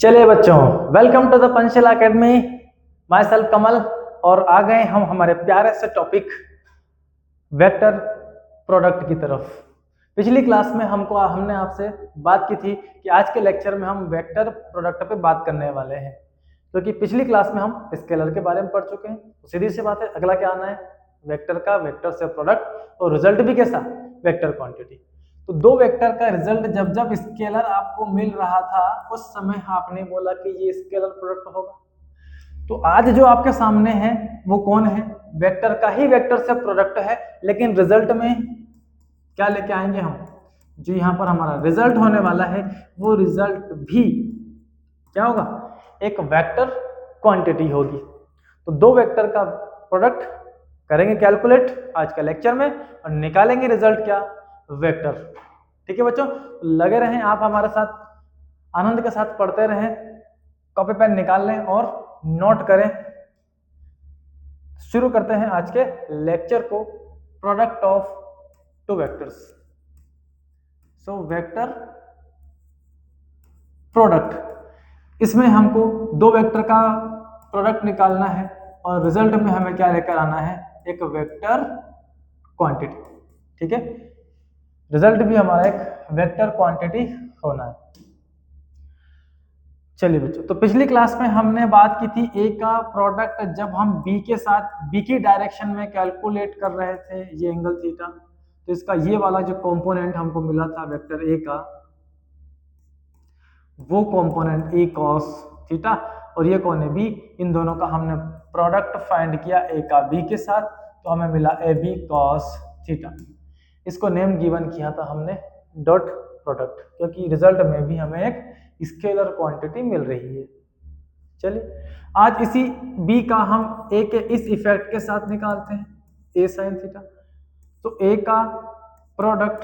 चलिए बच्चों, welcome to the Panchsheel academy. Myself Kamal. और आ गए हम हमारे प्यारे से टॉपिक वेक्टर प्रोडक्ट की तरफ। पिछली क्लास में हमने आपसे बात की थी कि आज के लेक्चर में हम वेक्टर प्रोडक्ट पे बात करने वाले हैं, क्योंकि पिछली क्लास में हम स्केलर के बारे में पढ़ चुके हैं। तो सीधी सी बात है, अगला क्या आना है? वेक्टर का वेक्टर से प्रोडक्ट, और रिजल्ट भी कैसा? Vector quantity. तो दो वेक्टर का रिजल्ट जब जब स्केलर आपको मिल रहा था उस समय आपने बोला कि ये स्केलर प्रोडक्ट होगा। तो आज जो आपके सामने है वो कौन है? वेक्टर का ही वेक्टर से प्रोडक्ट है, लेकिन रिजल्ट में क्या लेके आएंगे हम? जो यहाँ पर हमारा रिजल्ट होने वाला है वो रिजल्ट भी क्या होगा? एक वेक्टर क्वांटिटी होगी। तो दो वेक्टर का प्रोडक्ट करेंगे कैलकुलेट आज के लेक्चर में और निकालेंगे रिजल्ट क्या? वेक्टर। ठीक है बच्चों, लगे रहें आप हमारे साथ, आनंद के साथ पढ़ते रहें, कॉपी पेन निकाल लें और नोट करें। शुरू करते हैं आज के लेक्चर को, product of two vectors. So vector product, इसमें हमको दो वेक्टर का प्रोडक्ट निकालना है और रिजल्ट में हमें क्या लेकर आना है? एक वेक्टर क्वांटिटी। ठीक है, रिजल्ट भी हमारा एक वेक्टर क्वांटिटी होना है। चलिए बच्चों, तो पिछली क्लास में हमने बात की थी ए का प्रोडक्ट जब हम बी के साथ बी की डायरेक्शन में कैलकुलेट कर रहे थे, ये एंगल थीटा। तो इसका ये वाला जो कंपोनेंट हमको मिला था वेक्टर ए का, वो कंपोनेंट ए कॉस थीटा, और ये कौन है? बी। इन दोनों का हमने प्रोडक्ट फाइंड किया ए का बी के साथ, तो हमें मिला ए बी कॉस थीटा। इसको नेम गिवन किया था हमने डॉट प्रोडक्ट, क्योंकि रिजल्ट में भी हमें एक स्केलर क्वांटिटी मिल रही है। चलिए आज इसी b का हम a के इस इफेक्ट के साथ निकालते हैं, a sin थीटा। तो a का प्रोडक्ट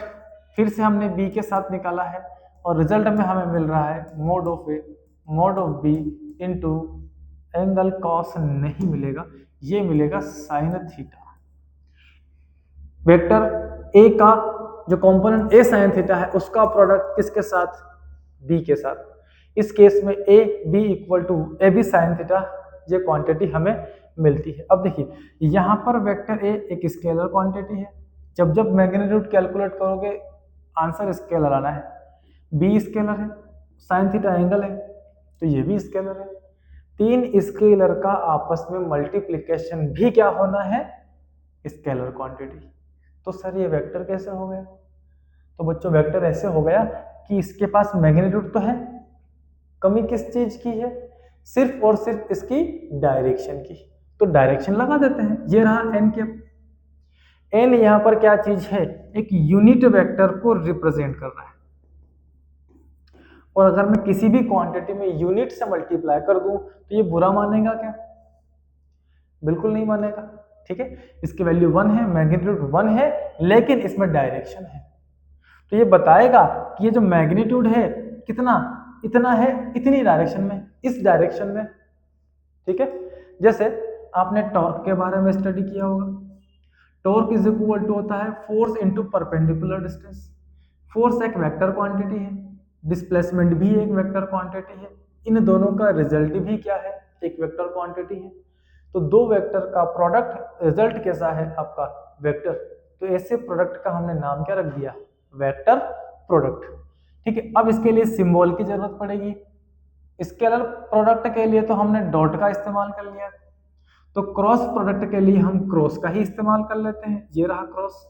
फिर से हमने b के साथ निकाला है और रिजल्ट में हमें मिल रहा है mode of a mode of b into angle cos नहीं मिलेगा, ये मिलेगा साइन थीटा। वेक्टर a का जो कंपोनेंट a sin थीटा है उसका प्रोडक्ट किसके साथ? b के साथ। इस केस में a b equal to A B sine theta, ये क्वांटिटी हमें मिलती है। अब देखिए यहाँ पर वेक्टर a एक स्केलर क्वांटिटी है, जब जब मैग्नीट्यूड कैलकुलेट करोगे आंसर स्केलर आना है। b स्केलर है, साइन थीटा एंगल है, तो ये भी स्केलर है। तीन स्केलर का आपस में मल्टीप्लिकेशन भी क्या होना है? Scalar quantity. तो सर ये वेक्टर कैसे हो गया? तो बच्चों वेक्टर ऐसे हो गया कि इसके पास मैग्नीट्यूड तो है, कमी किस चीज की है? सिर्फ और सिर्फ इसकी डायरेक्शन की। तो डायरेक्शन लगा देते हैं, ये रहा एन कैप। एन यहाँ पर क्या चीज है? एक यूनिट वेक्टर को रिप्रेजेंट कर रहा है। और अगर मैं किसी भी क्वांटिटी में यूनिट से मल्टीप्लाई कर दूं तो ये बुरा मानेगा क्या? बिल्कुल नहीं मानेगा। ठीक है, इसकी वैल्यू 1 है, मैग्नीट्यूड 1 है, लेकिन इसमें डायरेक्शन है। तो ये बताएगा कि ये जो मैग्नीट्यूड है कितना, इतना है, इतनी डायरेक्शन में, इस डायरेक्शन में। ठीक है, जैसे आपने टॉर्क के बारे में स्टडी किया होगा। टॉर्क इज इक्वल टू होता है force into perpendicular distance. Force एक वेक्टर क्वांटिटी है, डिस्प्लेसमेंट भी एक वेक्टर क्वांटिटी है, इन दोनों का रिजल्ट भी क्या है? एक वेक्टर क्वांटिटी है। तो दो वेक्टर का प्रोडक्ट रिजल्ट कैसा है आपका? वेक्टर। तो ऐसे प्रोडक्ट का हमने नाम क्या रख दिया? Vector product. ठीक है, अब इसके लिए सिंबल की जरूरत पड़ेगी। स्केलर प्रोडक्ट के लिए तो हमने डॉट का इस्तेमाल कर लिया, तो क्रॉस प्रोडक्ट के लिए हम क्रॉस का ही इस्तेमाल कर लेते हैं। ये रहा क्रॉस।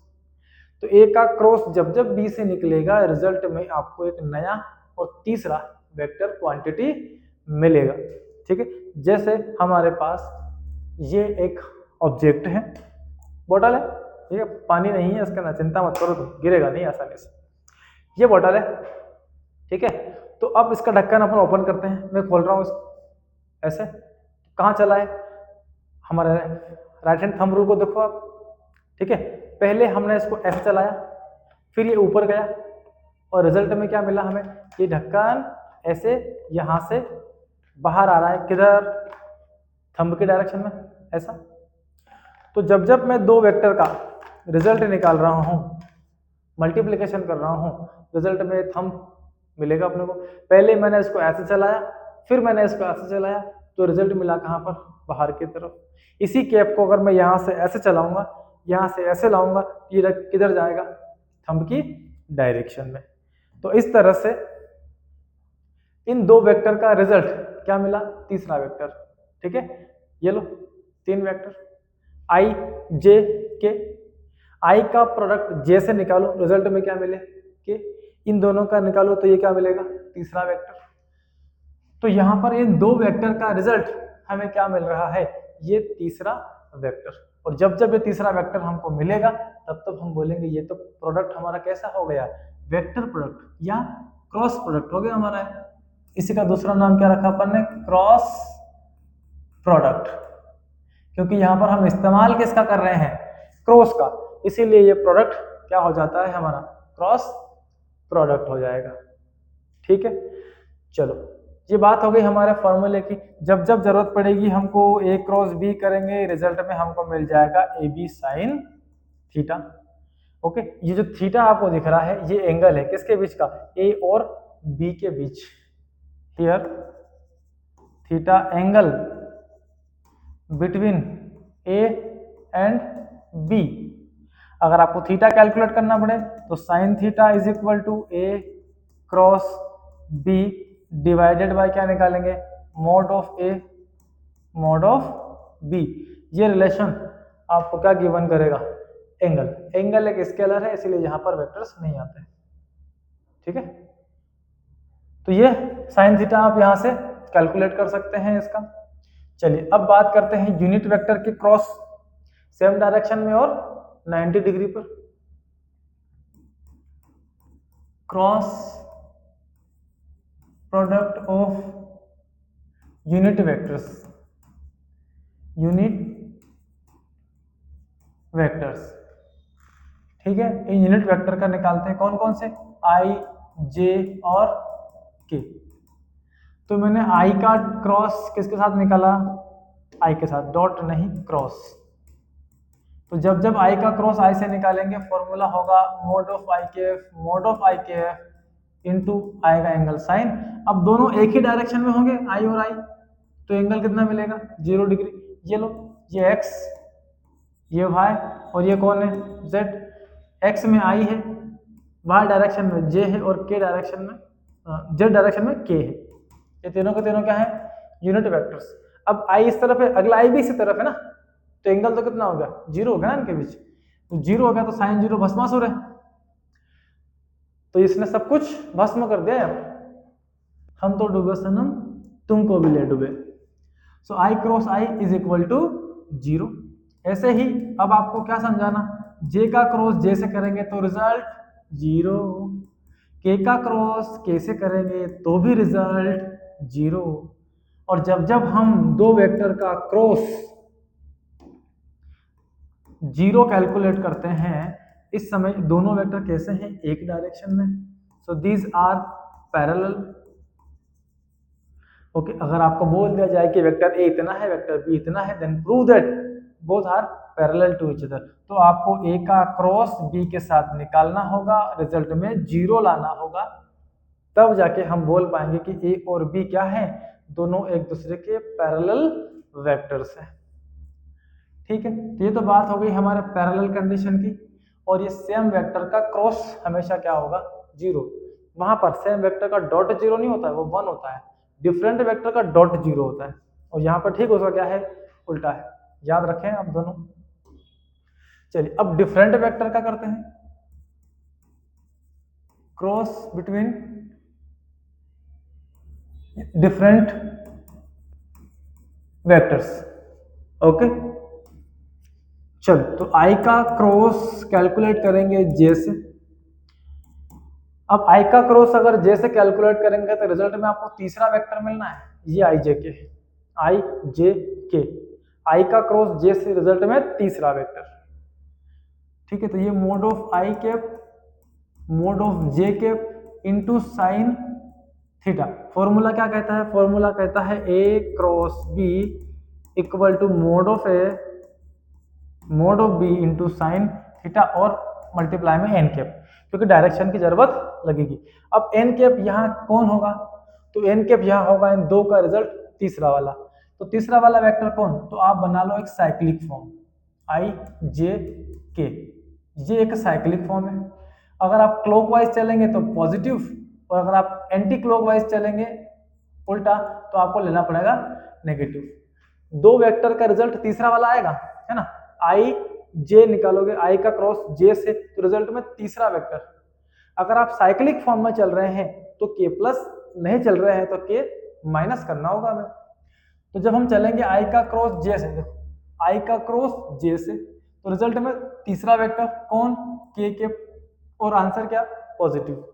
तो ए का क्रॉस जब जब बी से निकलेगा रिजल्ट में आपको एक नया और तीसरा वेक्टर क्वांटिटी मिलेगा। ठीक है, जैसे हमारे पास ये एक ऑब्जेक्ट है, बोतल है, ठीक है, पानी नहीं है इसका, ना चिंता मत करो, गिरेगा नहीं आसानी से। ये बोतल है, ठीक है। तो अब इसका ढक्कन अपन ओपन करते हैं, मैं खोल रहा हूँ इसको ऐसे, कहाँ चला है? हमारे राइट हैंड थंब रूल को देखो आप। ठीक है, पहले हमने इसको ऐसे चलाया, फिर ये ऊपर गया और रिजल्ट में क्या मिला हमें? ये ढक्कन ऐसे यहाँ से बाहर आ रहा है, किधर? थंब की डायरेक्शन में, ऐसा। तो जब जब मैं दो वेक्टर का रिजल्ट निकाल रहा हूँ, मल्टीप्लिकेशन कर रहा हूँ, रिजल्ट में थंब मिलेगा अपने को। पहले मैंने इसको ऐसे चलाया, फिर मैंने इसको ऐसे चलाया तो रिजल्ट मिला कहाँ पर, बाहर की तरफ। इसी कैप को अगर मैं यहाँ से ऐसे चलाऊंगा, यहाँ से ऐसे लाऊंगा, ये किधर जाएगा, थंब की डायरेक्शन में। तो इस तरह से इन दो वेक्टर का रिजल्ट क्या मिला, तीसरा वेक्टर। ठीक है, ये लो 3 वेक्टर आई जे के, आई का प्रोडक्ट जे से निकालो, रिजल्ट में क्या मिले के, इन दोनों का निकालो तो ये क्या मिलेगा, तीसरा वेक्टर। तो यहां पर इन दो वेक्टर का रिजल्ट हमें क्या मिल रहा है, ये तीसरा वेक्टर। और जब जब ये तीसरा वेक्टर हमको मिलेगा तब तब हम बोलेंगे ये तो प्रोडक्ट हमारा कैसा हो गया, वेक्टर प्रोडक्ट या क्रॉस प्रोडक्ट हो गया हमारा। इसी का दूसरा नाम क्या रखा अपन ने, क्रॉस प्रोडक्ट, क्योंकि यहां पर हम इस्तेमाल किसका कर रहे हैं, क्रॉस का, इसीलिए ये प्रोडक्ट क्या हो जाता है हमारा, क्रॉस प्रोडक्ट हो जाएगा। ठीक है, चलो ये बात हो गई हमारे फॉर्मूले की। जब जब जरूरत पड़ेगी हमको ए क्रॉस बी करेंगे, रिजल्ट में हमको मिल जाएगा A B sine theta. Okay, ये जो थीटा आपको दिख रहा है ये एंगल है किसके बीच का, ए और बी के बीच। Here theta angle between A and B. अगर आपको थीटा कैलकुलेट करना पड़े तो sine theta is equal to A cross B divided by क्या निकालेंगे, mod of A mod of B. ये रिलेशन आपको क्या गिवन करेगा, एंगल। एंगल एक स्केलर है इसीलिए यहां पर वेक्टर्स नहीं आते। ठीक है, तो ये साइन थीटा आप यहां से कैलकुलेट कर सकते हैं इसका। चलिए अब बात करते हैं यूनिट वेक्टर के क्रॉस सेम डायरेक्शन में और 90 डिग्री पर। Cross product of unit vectors, unit vectors. ठीक है, इन यूनिट वेक्टर का निकालते हैं, कौन कौन से, आई जे और के। तो मैंने आई का क्रॉस किसके साथ निकाला, आई के साथ, डॉट नहीं क्रॉस। तो जब जब आई का क्रॉस आई से निकालेंगे फॉर्मूला होगा मोड ऑफ आई के एफ, मोड ऑफ आई के एफ इंटू आएगा एंगल साइन। अब दोनों एक ही डायरेक्शन में होंगे आई और आई, तो एंगल कितना मिलेगा, 0 डिग्री। ये लो, ये एक्स, ये वाई और ये कौन है, जेड। एक्स में आई है, वाई डायरेक्शन में जे है और के डायरेक्शन में जेड डायरेक्शन में के है। ये तीनों के तीनों क्या है, यूनिट वेक्टर्स। अब आई इस तरफ है, अगला आई भी इसी तरफ है ना, तो एंगल तो कितना हो गया, 0 हो गया ना इनके बीच। तो 0 हो गया तो साइन 0 भस्मासुर है, तो इसने सब कुछ भस्म कर दिया यार। हम तो डूबे सनम तुमको भी ले डूबे। So I cross I is equal to 0। ऐसे ही अब आपको क्या समझाना, जे का क्रॉस जे से करेंगे तो रिजल्ट 0, के का क्रॉस के से करेंगे तो भी रिजल्ट 0। और जब जब हम दो वेक्टर का क्रॉस 0 कैलकुलेट करते हैं, इस समय दोनों वेक्टर कैसे हैं, एक डायरेक्शन में। So these are parallel. Okay, अगर आपको बोल दिया जाए कि वेक्टर ए इतना है, वेक्टर बी इतना है, then prove that both are parallel to each other. तो आपको ए का क्रॉस बी के साथ निकालना होगा, रिजल्ट में 0 लाना होगा, तब जाके हम बोल पाएंगे कि ए और बी क्या है, दोनों एक दूसरे के पैरेलल वेक्टर्स हैं। ठीक है, तो ये तो बात हो गई हमारे पैरेलल कंडीशन की। और ये सेम वेक्टर का क्रॉस हमेशा क्या होगा, 0। वहां पर सेम वेक्टर का डॉट 0 नहीं होता है, वो 1 होता है। डिफरेंट वेक्टर का डॉट 0 होता है। और यहाँ पर ठीक उसका क्या है, उल्टा है। याद रखें आप दोनों। चलिए अब डिफरेंट वेक्टर का करते हैं, cross between different vectors. Okay, चलो तो आई का क्रॉस कैलकुलेट करेंगे जे से। अब आई का क्रॉस अगर जे से कैलकुलेट करेंगे तो रिजल्ट में आपको तीसरा वेक्टर मिलना है, ये आई जे के, आई जे के। आई का क्रॉस जे से रिजल्ट में तीसरा वेक्टर। ठीक है, तो ये mod of I cap mod of J cap into sine theta. Formula क्या कहता है, फॉर्मूला कहता है A cross B equal to mod of A mod of B into sine theta और मल्टीप्लाई में एन कैप, क्योंकि डायरेक्शन की जरूरत लगेगी। अब एन कैप यहाँ कौन होगा, तो एन कैप यहाँ होगा इन दो का रिजल्ट तीसरा वाला। तो तीसरा वाला वेक्टर कौन, तो आप बना लो एक साइक्लिक फॉर्म आई जे के, ये एक साइक्लिक फॉर्म है। अगर आप क्लॉकवाइज चलेंगे तो पॉजिटिव, और अगर आप एंटी क्लॉकवाइज चलेंगे उल्टा तो आपको लेना पड़ेगा नेगेटिव। दो वेक्टर का रिजल्ट तीसरा वाला आएगा, है ना। आई जे निकालोगे, आई का क्रॉस जे से, तो रिजल्ट में तीसरा वेक्टर। अगर आप साइक्लिक फॉर्म में चल रहे हैं तो के प्लस, नहीं चल रहे हैं तो के माइनस करना होगा हमें। तो जब हम चलेंगे आई का क्रॉस जे से, देखो आई का क्रॉस जे से, तो रिजल्ट में तीसरा वेक्टर कौन, के, और आंसर क्या, पॉजिटिव।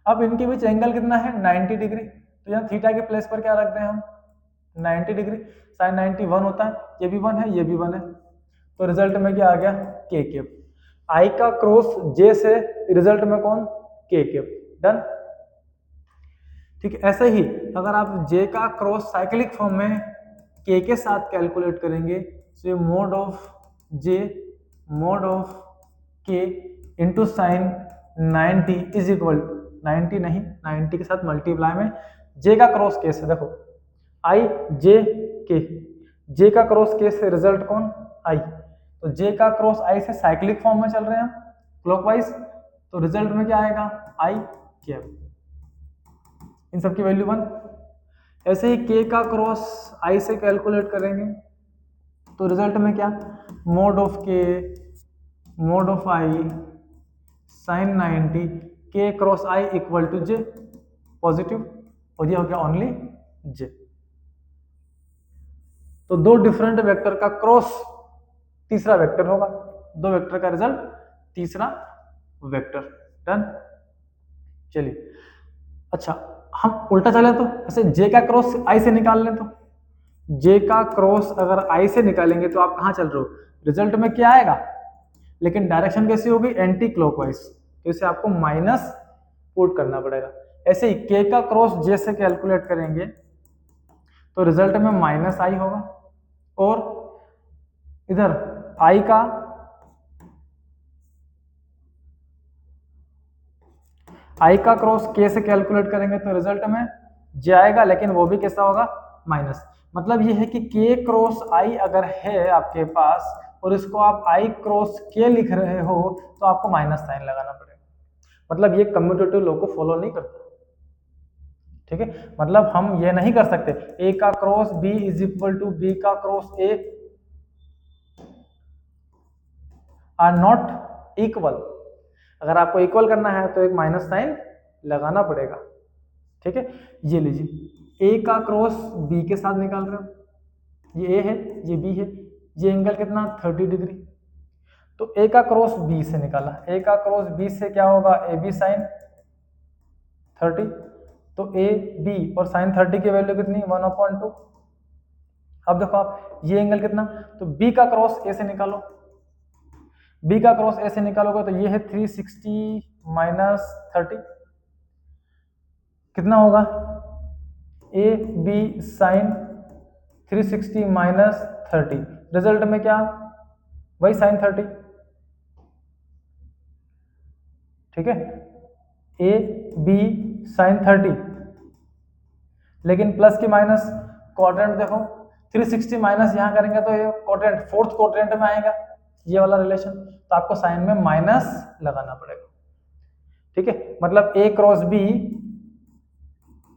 अब इनके बीच एंगल कितना है, 90 डिग्री। तो यहाँ थीटा के प्लेस पर क्या रखते हैं हम, 90 डिग्री। साइन 90 1 होता है, ये भी 1 है, ये भी 1 है। तो रिजल्ट में क्या आ गया, के कैप। आई का क्रॉस जे से, रिजल्ट में कौन, के कैप। डन। ठीक है, ऐसे ही अगर आप जे का क्रॉस साइक्लिक फॉर्म में के साथ कैलकुलेट करेंगे, तो ये mod of J mode of के इंटू साइन 90 इज इक्वल, 90 नहीं, 90 के साथ मल्टीप्लाई में जे का क्रॉस के से, देखो आई जे के, जे का क्रॉस के से रिजल्ट कौन, आई। तो जे का क्रॉस आई से साइक्लिक फॉर्म में चल रहे हैं हम क्लॉकवाइज, तो रिजल्ट में क्या आएगा, आई कैप। इन सबकी वैल्यू 1। ऐसे ही के का क्रॉस आई से कैलकुलेट करेंगे तो रिजल्ट में क्या, मोड ऑफ के मोड ऑफ आई साइन 90 के cross I equal to J, positive, और ये हो गया ओनली जे। तो दो डिफरेंट वेक्टर का क्रॉस तीसरा वेक्टर होगा, दो वेक्टर का रिजल्ट तीसरा वेक्टर। डन। चलिए, अच्छा हम उल्टा चले तो ऐसे जे का क्रॉस आई से निकाल लें, तो जे का क्रॉस अगर आई से निकालेंगे तो आप कहाँ चल रहे हो, रिजल्ट में क्या आएगा, लेकिन डायरेक्शन कैसी होगी, एंटी क्लॉकवाइज, तो इसे आपको माइनस पुट करना पड़ेगा। ऐसे ही के का क्रॉस जे से कैलकुलेट करेंगे तो रिजल्ट में माइनस आई होगा, और इधर आई का क्रॉस के से कैलकुलेट करेंगे तो रिजल्ट में जे आएगा, लेकिन वो भी कैसा होगा, माइनस। मतलब ये है कि के क्रॉस आई अगर है आपके पास और इसको आप आई क्रॉस के लिख रहे हो तो आपको माइनस साइन लगाना पड़ेगा। मतलब ये कम्यूटेटिव लॉ को फॉलो नहीं करता। ठीक है, मतलब हम ये नहीं कर सकते ए का cross B is equal to B का cross A are not equal. अगर आपको इक्वल करना है तो एक माइनस साइन लगाना पड़ेगा। ठीक है, ये लीजिए ए का क्रॉस बी के साथ निकाल रहे हो, ये ए है, ये बी है, ये एंगल कितना 30 डिग्री। तो ए का क्रॉस बी से निकाला, ए का क्रॉस बी से क्या होगा, ए बी साइन 30। तो ए बी और साइन 30 की वैल्यू कितनी, 1/2। अब देखो आप ये एंगल कितना, तो बी का क्रॉस ए से निकालो, बी का क्रॉस ए से निकालोगे तो ये है 360 माइनस 30, कितना होगा, A B sine 360 minus 30, result में क्या, वही साइन 30। ठीक है, ए बी साइन 30, लेकिन प्लस की माइनस क्वाड्रेंट देखो 360 माइनस यहाँ करेंगे तो ये क्वाड्रेंट फोर्थ क्वाड्रेंट में आएगा, ये वाला रिलेशन, तो आपको साइन में माइनस लगाना पड़ेगा। ठीक है, मतलब ए क्रॉस बी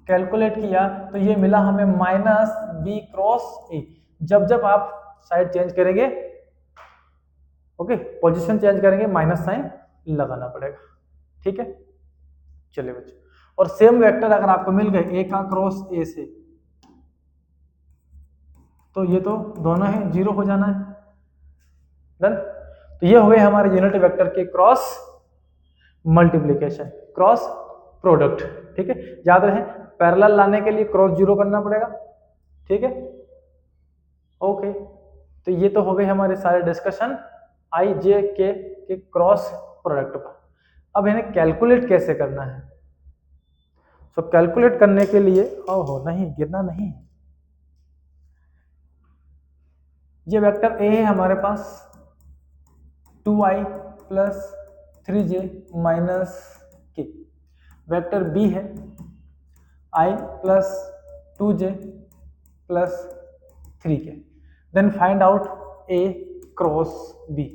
कैलकुलेट किया तो ये मिला हमें माइनस बी क्रॉस ए। जब जब आप साइड चेंज करेंगे, ओके, पोजीशन चेंज करेंगे, माइनस साइन लगाना पड़ेगा। ठीक है, चलिए बच्चों, और सेम वेक्टर अगर आपको मिल गए ए का क्रॉस ए से, तो ये तो दोनों है, जीरो हो जाना है। डन। तो ये हुए हमारे यूनिट वेक्टर के क्रॉस मल्टीप्लिकेशन, क्रॉस प्रोडक्ट। ठीक है, याद रहे पैरेलल लाने के लिए क्रॉस जीरो करना पड़ेगा। ठीक है, ओके। तो ये तो हो गए हमारे सारे डिस्कशन आई जे के क्रॉस प्रोडक्ट पर। अब इन्हें कैलकुलेट कैसे करना है, सो कैलकुलेट करने के लिए, ओहो नहीं, गिरना नहीं, ये वेक्टर ए है हमारे पास 2i plus 3j minus K, vector B है I plus 2j plus 3k, then find out A cross B.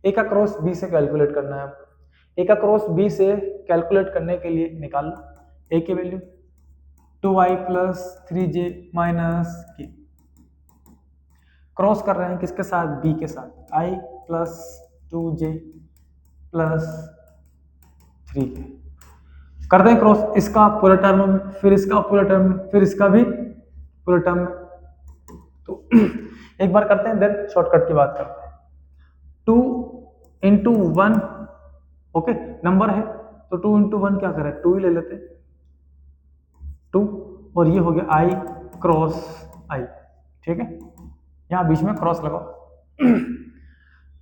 A का क्रॉस बी से कैलकुलेट करना है आपको। ए का क्रॉस बी से कैलकुलेट करने के लिए निकाल लो ए की value 2i plus 3j minus के। क्रॉस कर रहे हैं किसके साथ, बी के साथ, i plus 2j plus 3k। कर दें क्रॉस, इसका पूरे टर्म में, फिर इसका पूरे टर्म में, फिर इसका भी पूरे टर्म में। तो एक बार करते हैं, देन शॉर्टकट की बात करते हैं। 2 इंटू 1, ओके, नंबर है तो 2 इंटू 1 क्या करें, 2 ही ले लेते हैं, 2, और ये हो गया i क्रॉस i, ठीक है, यहाँ बीच में क्रॉस लगाओ।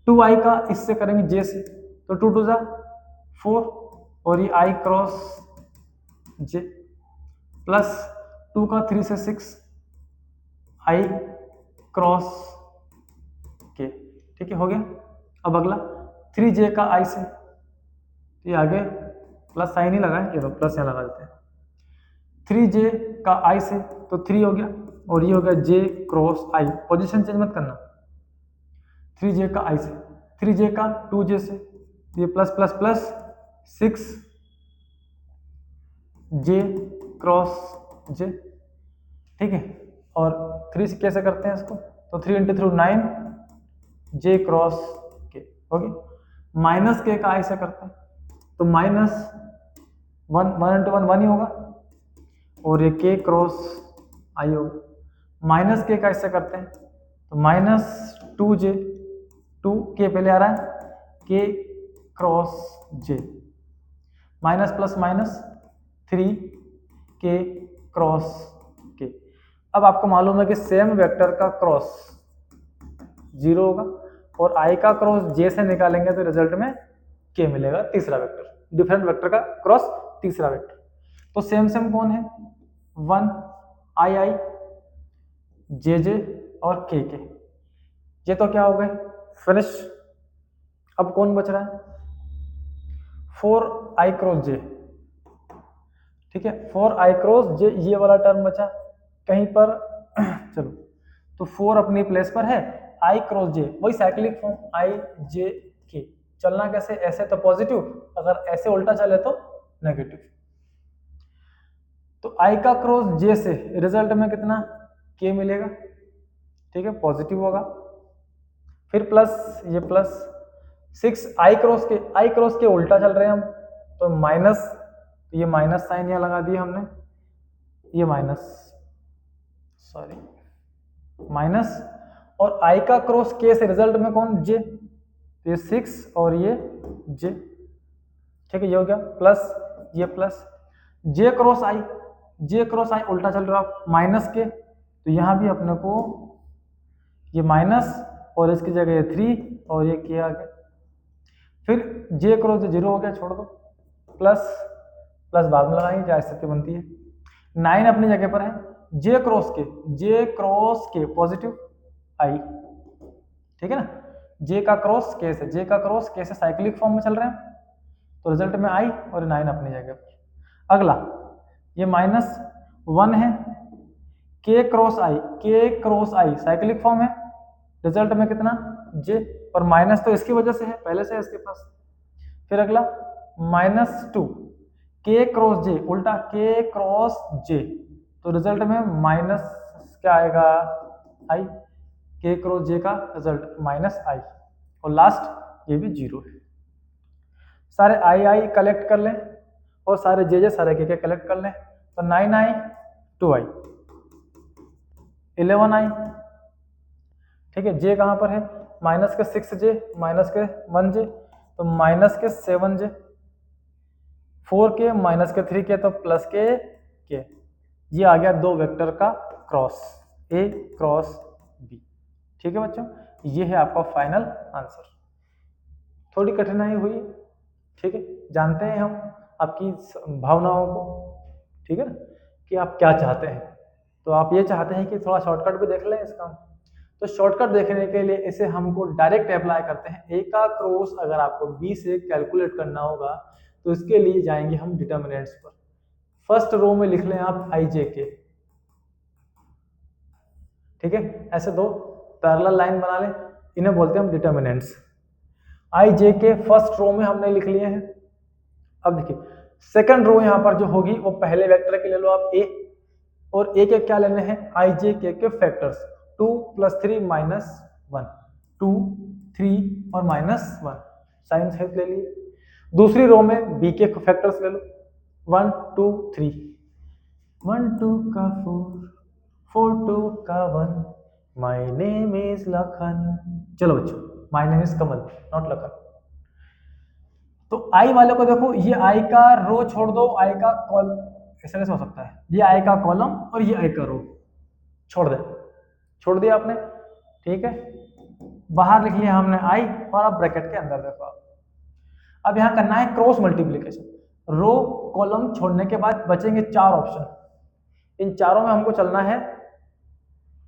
2i का इससे करेंगे j से, तो 2 2 जा 4, और ये i क्रॉस j प्लस 2 का 3 से 6 i क्रॉस k, ठीक है, हो गया। अब अगला 3j का i से, ये आगे प्लस साइन ही लगा है, ये प्लस यहाँ लगा देते हैं। 3j का i से तो 3 हो गया, और ये हो गया j cross i, position change मत करना। 3j का i से, 3j का 2j से, ये plus plus plus 6 j cross j, ठीक है, और 3 से कैसे करते हैं इसको, तो 3 into 3 9 j cross k, okay. Minus k का i से करते हैं, तो माइनस 1 इंटू 1 1 ही होगा, और ये k क्रॉस i होगा। माइनस k का इससे करते हैं, तो माइनस 2j, 2k पहले आ रहा है, k cross j, minus plus minus 3k cross k। अब आपको मालूम है कि सेम वेक्टर का क्रॉस 0 होगा, और i का क्रॉस j से निकालेंगे तो रिजल्ट में k मिलेगा, तीसरा वेक्टर, डिफरेंट वेक्टर का क्रॉस तीसरा वेक्टर। तो सेम सेम कौन है, 1 i j और k, ये तो क्या हो गए, फिनिश। अब कौन बच रहा है, 4i क्रॉस j, ठीक है, 4i क्रॉस j, ये वाला टर्म बचा कहीं पर, चलो, तो 4 अपनी प्लेस पर है, i क्रॉस j वही cyclic form i j k। चलना कैसे, ऐसे तो पॉजिटिव, अगर ऐसे उल्टा चले तो नेगेटिव। तो i का क्रॉस j से रिजल्ट में कितना k मिलेगा, ठीक है, पॉजिटिव होगा। फिर प्लस, ये प्लस 6 i क्रॉस के उल्टा चल रहे हैं हम, तो माइनस, ये माइनस साइन यहाँ लगा दिया हमने, ये माइनस, सॉरी माइनस, और i का क्रॉस k से रिजल्ट में कौन, j, तो ये 6 और ये j, ठीक है, ये हो गया प्लस, ये प्लस, j क्रॉस i उल्टा चल रहा है माइनस के, तो यहाँ भी अपने को ये माइनस, और इसकी जगह ये 3 और ये k आ गया। फिर j क्रॉस 0 हो गया, छोड़ दो, प्लस प्लस बाद में लगाएंगे, क्या स्थिति बनती है, 9 अपनी जगह पर है, j क्रॉस के पॉजिटिव i, ठीक है ना, j का क्रॉस k से साइक्लिक फॉर्म में चल रहे हैं, तो रिजल्ट में i और 9 अपनी जगह पर। अगला ये माइनस 1 है, k cross i cyclic form है, रिजल्ट में कितना j, और माइनस तो इसकी वजह से है, पहले से है इसके पास। फिर अगला -2 k क्रॉस j, उल्टा k क्रॉस j, तो रिजल्ट में माइनस क्या आएगा, i, k क्रॉस j का रिजल्ट -i, और लास्ट ये भी 0 है। सारे i कलेक्ट कर लें, और सारे j सारे k कलेक्ट कर लें, तो 9i 2i 11i, ठीक है, j कहाँ पर है, माइनस के 6j माइनस के 1j, तो माइनस के 7j, 4k माइनस के 3k, तो प्लस के k। ये आ गया दो वेक्टर का क्रॉस, a क्रॉस b, ठीक है बच्चों, ये है आपका फाइनल आंसर। थोड़ी कठिनाई हुई, ठीक है, जानते हैं हम आपकी भावनाओं को, ठीक है ना, कि आप क्या चाहते हैं। तो आप ये चाहते हैं कि थोड़ा शॉर्टकट भी देख लें इसका, तो शॉर्टकट देखने के लिए इसे हमको डायरेक्ट अप्लाई करते हैं। ए का क्रॉस अगर आपको बी से कैलकुलेट करना होगा तो इसके लिए जाएंगे हम डिटर्मिनेंट्स पर। फर्स्ट रो में लिख लें आप आई जे के, ठीक है, ऐसे दो पैरेलल लाइन बना लें, इन्हें बोलते हैं हम डिटर्मिनेंट्स। आई जे के फर्स्ट रो में हमने लिख लिए हैं। अब देखिए सेकंड रो यहाँ पर जो होगी वो पहले वेक्टर के ले लो आप ए, और ए के क्या लेने हैं, आई जे के फैक्टर्स 2 + 3 - 1, 2 3 और -1 साइन से ले लिए। दूसरी रो में बी के फैक्टर्स ले लो 1 2 3, 1 2 का 4 4 2 का 1, माय नेम इज लखन। चलो बच्चों, my name is Kamal not Lakhan. तो आई वाले को देखो, ये आई का रो छोड़ दो, आई का कॉलम, ऐसा कैसे हो सकता है, ये आई का कॉलम और ये आई का रो छोड़ दे, छोड़ दिया आपने, ठीक है। बाहर लिख लिया हमने आई, और अब ब्रैकेट के अंदर देखो आप। अब यहाँ करना है क्रॉस मल्टीप्लीकेशन। रो कॉलम छोड़ने के बाद बचेंगे 4 ऑप्शन, इन चारों में हमको चलना है,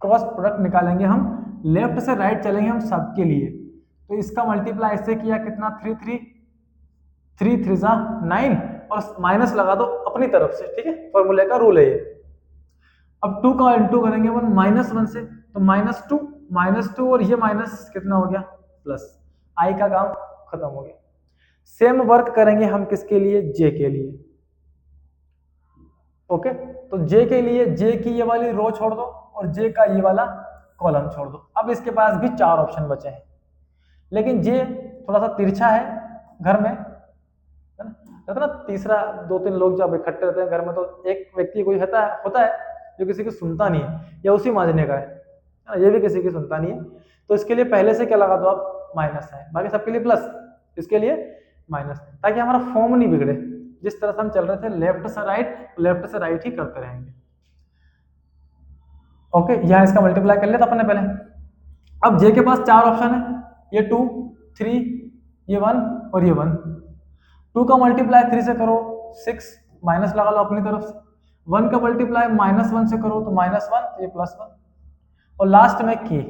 क्रॉस प्रोडक्ट निकालेंगे हम, लेफ्ट से राइट चलेंगे हम सबके लिए। तो इसका मल्टीप्लाई ऐसे किया, कितना 3 3 3 3 9, और माइनस लगा दो अपनी तरफ से, ठीक है, फॉर्मूले का रूल है ये। अब 2 का इंटू करेंगे अपन -1 से, तो -2 और ये माइनस कितना हो गया प्लस, आई का काम खत्म हो गया। सेम वर्क करेंगे हम किसके लिए, जे के लिए, ओके। तो जे के लिए, जे की ये वाली रो छोड़ दो और जे का ये वाला कॉलम छोड़ दो। अब इसके पास भी 4 ऑप्शन बचे हैं, लेकिन जे थोड़ा सा तिरछा है घर में, है ना, तीसरा 2-3 लोग जब इकट्ठे रहते हैं घर में, तो एक व्यक्ति कोई होता है जो किसी की सुनता नहीं है, या उसी माजने का है, ये भी किसी की सुनता नहीं है। तो इसके लिए पहले से क्या लगा दो आप, माइनस है, बाकी सबके लिए प्लस, इसके लिए माइनस, ताकि हमारा फॉर्म नहीं बिगड़े। जिस तरह से हम चल रहे थे लेफ्ट से राइट ही करते रहेंगे, ओके। यहाँ इसका मल्टीप्लाई कर लिया था अपने पहले। अब जे के पास 4 ऑप्शन है, ये 2 3, ये 1 और ये 1। 2 का मल्टीप्लाई 3 से करो 6, माइनस लगा लो अपनी तरफ से। 1 का मल्टीप्लाई -1 से करो तो -1, ये +1, और लास्ट में के।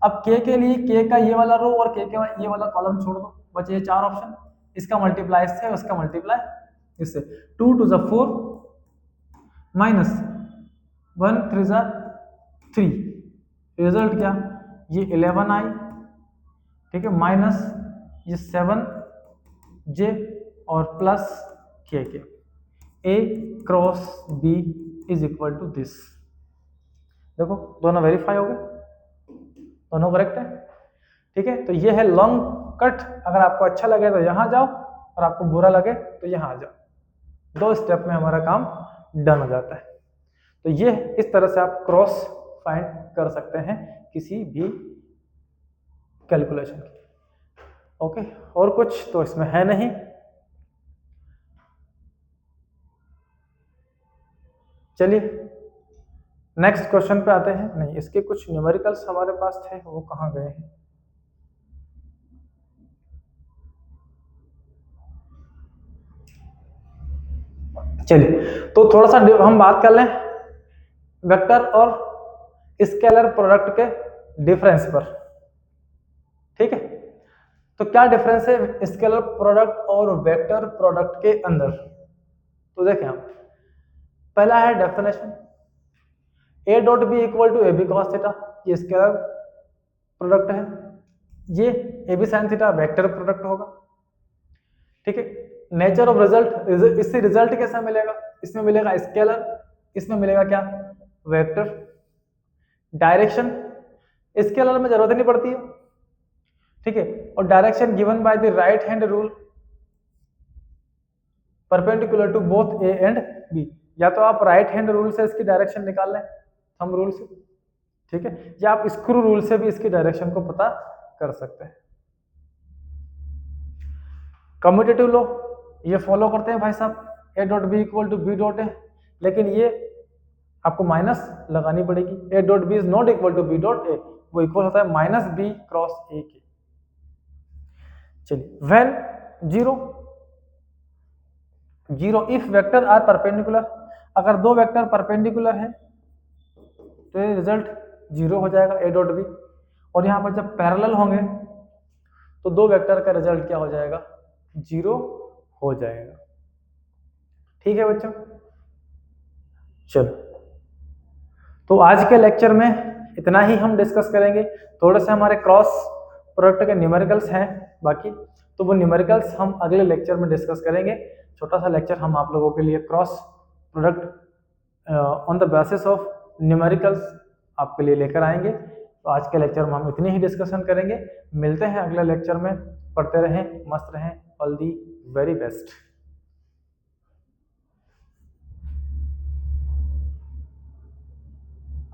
अब के लिए के का ये वाला रो और के ये वाला कॉलम छोड़ दो, बचे ये 4 ऑप्शन। इसका मल्टीप्लाई इससे, उसका मल्टीप्लाई इससे, 2 2 4 -1 3 3, रिजल्ट क्या, ये 11 आई, ठीक है, माइनस ये 7 जे और plus K A cross B is equal to this. देखो दोनों वेरीफाई हो गए, दोनों करेक्ट है, ठीक है। तो ये है लॉन्ग कट। अगर आपको अच्छा लगे तो यहाँ जाओ, और आपको बुरा लगे तो यहाँ आ जाओ। 2 स्टेप में हमारा काम डन हो जाता है। तो ये इस तरह से आप क्रॉस फाइंड कर सकते हैं किसी भी कैलकुलेशन की, ओके। और कुछ तो इसमें है नहीं। चलिए नेक्स्ट क्वेश्चन पे आते हैं। नहीं, इसके कुछ न्यूमेरिकल्स हमारे पास थे, वो कहाँ गए हैं। चलिए तो थोड़ा सा हम बात कर लें वेक्टर और स्केलर प्रोडक्ट के डिफरेंस पर, ठीक है। तो क्या डिफरेंस है स्केलर प्रोडक्ट और वेक्टर प्रोडक्ट के अंदर, तो देखें हम। पहला है definition, a dot B equal to A B cos theta, ये स्केलर प्रोडक्ट है। ये A B sine theta vector product होगा, ठीक है। नेचर ऑफ रिजल्ट, इससे रिजल्ट कैसा मिलेगा, इसमें मिलेगा स्केलर, इसमें मिलेगा क्या, वेक्टर। डायरेक्शन स्केलर में जरूरत नहीं पड़ती है, ठीक है। और direction given by the right hand rule perpendicular to both A and B. या तो आप राइट हैंड रूल से इसकी डायरेक्शन निकाल लें, थंब रूल से, ठीक है, या आप स्क्रू रूल से भी इसकी डायरेक्शन को पता कर सकते हैं। कम्यूटेटिव लॉ ये फॉलो करते हैं भाई साहब, A dot B equal to B dot A, लेकिन ये आपको माइनस लगानी पड़ेगी। A dot B is not equal to B dot A, वो इक्वल होता है -b क्रॉस ए के। चलिए when 0 if vector are perpendicular, अगर 2 वेक्टर परपेंडिकुलर है तो ये रिजल्ट 0 हो जाएगा ए डॉट बी। और यहाँ पर जब पैरेलल होंगे तो 2 वेक्टर का रिजल्ट क्या हो जाएगा, 0 हो जाएगा। ठीक है बच्चों, चलो तो आज के लेक्चर में इतना ही हम डिस्कस करेंगे। थोड़े से हमारे क्रॉस प्रोडक्ट के न्यूमेरिकल्स हैं बाकी, तो वो न्यूमेरिकल्स हम अगले लेक्चर में डिस्कस करेंगे। छोटा सा लेक्चर हम आप लोगों के लिए cross product on the basis of numericals आपके लिए लेकर आएंगे। तो आज के लेक्चर में हम इतनी ही डिस्कशन करेंगे। मिलते हैं अगले लेक्चर में। पढ़ते रहें, मस्त रहें। All the very best.